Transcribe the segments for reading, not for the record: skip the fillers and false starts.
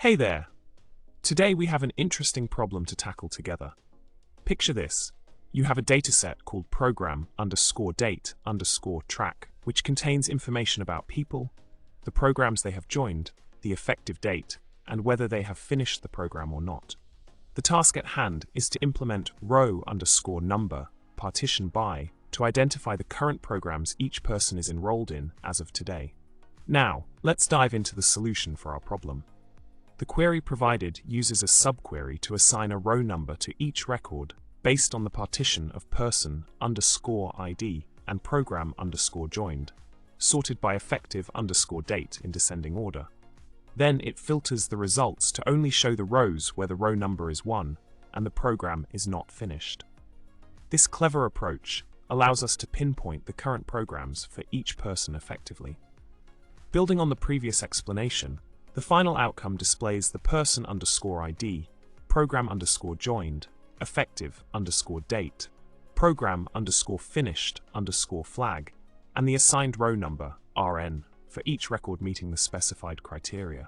Hey there! Today we have an interesting problem to tackle together. Picture this. You have a dataset called program_date_track, which contains information about people, the programs they have joined, the effective date, and whether they have finished the program or not. The task at hand is to implement row_number partition by to identify the current programs each person is enrolled in as of today. Now, let's dive into the solution for our problem. The query provided uses a subquery to assign a row number to each record based on the partition of person_ID and program_joined, sorted by effective_date in descending order. Then it filters the results to only show the rows where the row number is 1 and the program is not finished. This clever approach allows us to pinpoint the current programs for each person effectively. Building on the previous explanation, the final outcome displays the person_ID, program_joined, effective_date, program_finished_flag, and the assigned row number, RN, for each record meeting the specified criteria.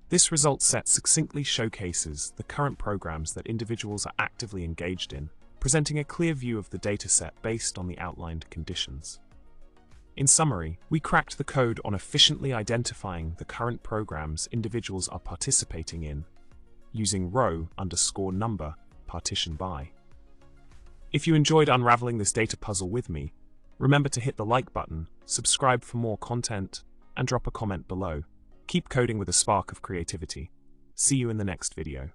This result set succinctly showcases the current programs that individuals are actively engaged in, presenting a clear view of the dataset based on the outlined conditions. In summary, we cracked the code on efficiently identifying the current programs individuals are participating in, using row_number partition by. If you enjoyed unraveling this data puzzle with me, remember to hit the like button, subscribe for more content, and drop a comment below. Keep coding with a spark of creativity. See you in the next video.